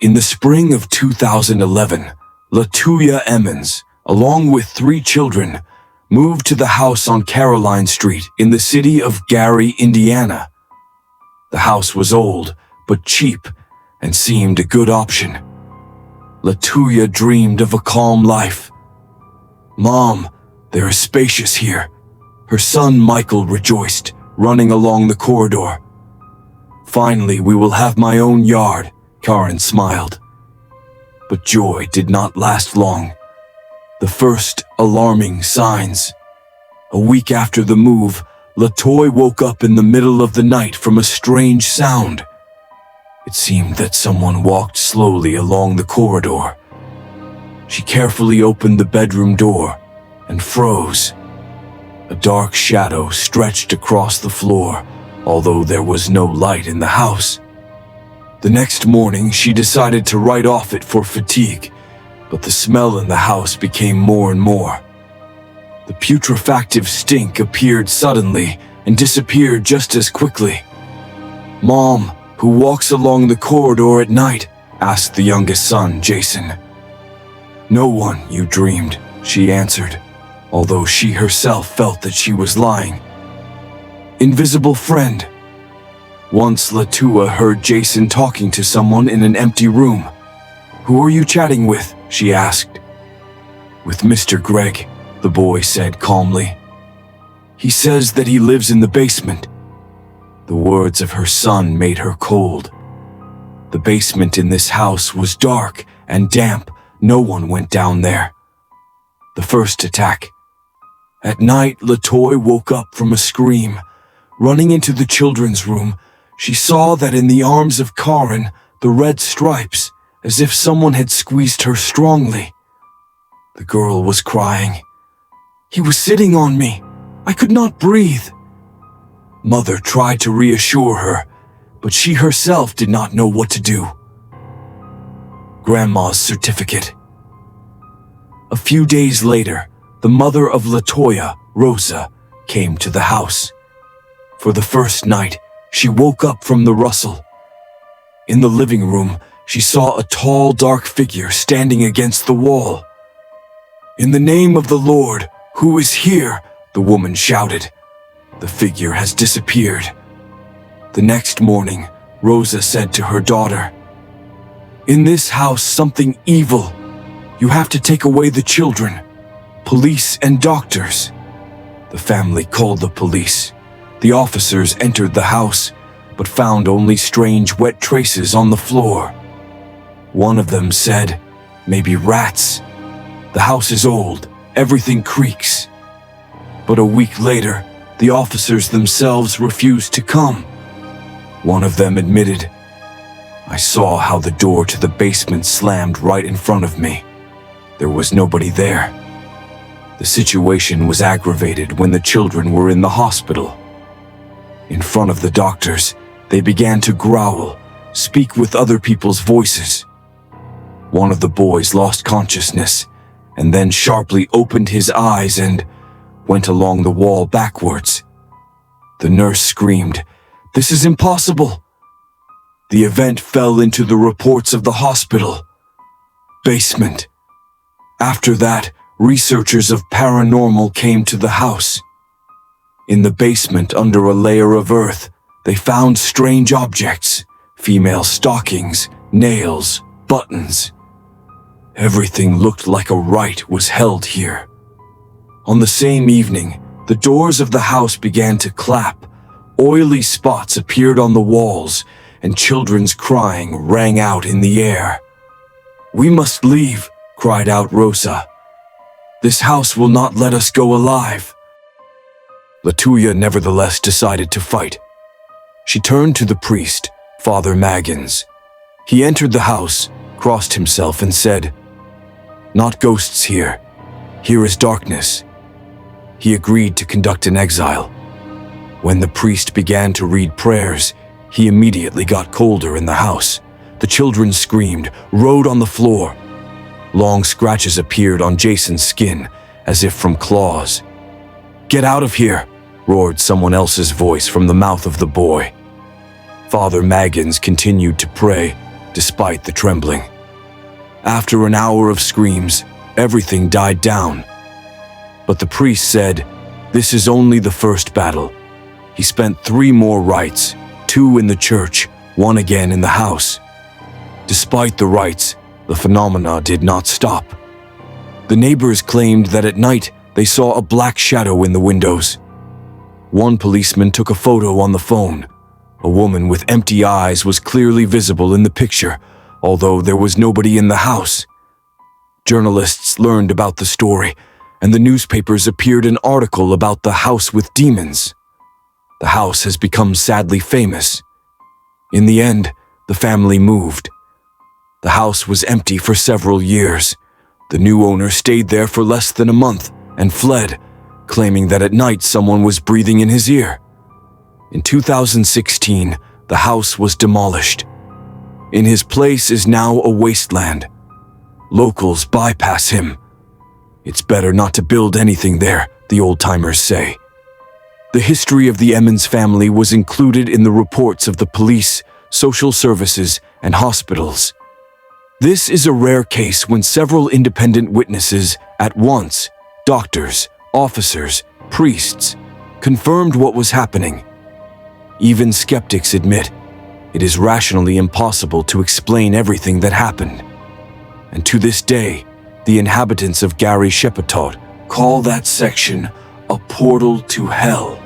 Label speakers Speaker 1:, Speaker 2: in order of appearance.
Speaker 1: In the spring of 2011, Latoya Emmons, along with 3 children, moved to the house on Caroline Street in the city of Gary, Indiana. The house was old, but cheap, and seemed a good option. Latoya dreamed of a calm life. "Mom, there is spacious here," her son Michael rejoiced, running along the corridor. "Finally, we will have my own yard," Karen smiled. But joy did not last long. The first alarming signs. A week after the move, Latoya woke up in the middle of the night from a strange sound. It seemed that someone walked slowly along the corridor. She carefully opened the bedroom door and froze. A dark shadow stretched across the floor, although there was no light in the house. The next morning, she decided to write off it for fatigue, but the smell in the house became more and more. The putrefactive stink appeared suddenly and disappeared just as quickly. "Mom, who walks along the corridor at night?" asked the youngest son, Jason. "No one, you dreamed," she answered, although she herself felt that she was lying. "Invisible friend." Once Latoya heard Jason talking to someone in an empty room. "Who are you chatting with?" she asked. "With Mr. Greg," the boy said calmly. "He says that he lives in the basement." The words of her son made her cold. The basement in this house was dark and damp. No one went down there. The first attack. At night, Latoya woke up from a scream. Running into the children's room, she saw that in the arms of Karen, the red stripes, as if someone had squeezed her strongly. The girl was crying. "He was sitting on me. I could not breathe." Mother tried to reassure her, but she herself did not know what to do. Grandma's certificate. A few days later, the mother of Latoya, Rosa, came to the house. For the first night, she woke up from the rustle. In the living room, she saw a tall, dark figure standing against the wall. "In the name of the Lord, who is here?" the woman shouted. "The figure has disappeared." The next morning, Rosa said to her daughter, "In this house, something evil. You have to take away the children, police and doctors." The family called the police. The officers entered the house, but found only strange wet traces on the floor. One of them said, "Maybe rats. The house is old, everything creaks." But a week later, the officers themselves refused to come. One of them admitted, "I saw how the door to the basement slammed right in front of me. There was nobody there." The situation was aggravated when the children were in the hospital. In front of the doctors, they began to growl, speak with other people's voices. One of the boys lost consciousness and then sharply opened his eyes and went along the wall backwards. The nurse screamed, "This is impossible!" The event fell into the reports of the hospital. Basement. After that, researchers of paranormal came to the house. In the basement, under a layer of earth, they found strange objects, female stockings, nails, buttons. Everything looked like a rite was held here. On the same evening, the doors of the house began to clap. Oily spots appeared on the walls, and children's crying rang out in the air. "We must leave," cried out Rosa. "This house will not let us go alive." Latoya nevertheless decided to fight. She turned to the priest, Father Maggins. He entered the house, crossed himself, and said, "Not ghosts here. Here is darkness." He agreed to conduct an exile. When the priest began to read prayers, he immediately got colder in the house. The children screamed, rolled on the floor. Long scratches appeared on Jason's skin, as if from claws. "Get out of here!" roared someone else's voice from the mouth of the boy. Father Maggins continued to pray, despite the trembling. After an hour of screams, everything died down. But the priest said, "This is only the first battle." He spent 3 more rites, 2 in the church, 1 again in the house. Despite the rites, the phenomena did not stop. The neighbors claimed that at night they saw a black shadow in the windows. One policeman took a photo on the phone. A woman with empty eyes was clearly visible in the picture, although there was nobody in the house. Journalists learned about the story, and the newspapers appeared an article about the house with demons. The house has become sadly famous. In the end, the family moved. The house was empty for several years. The new owner stayed there for less than a month and fled, claiming that at night someone was breathing in his ear. In 2016, the house was demolished. In his place is now a wasteland. Locals bypass him. It's better not to build anything there, the old-timers say. The history of the Emmons family was included in the reports of the police, social services, and hospitals. This is a rare case when several independent witnesses at once, doctors, officers, priests, confirmed what was happening. Even skeptics admit it is rationally impossible to explain everything that happened. And to this day, the inhabitants of Gary Shepatot call that section a portal to hell.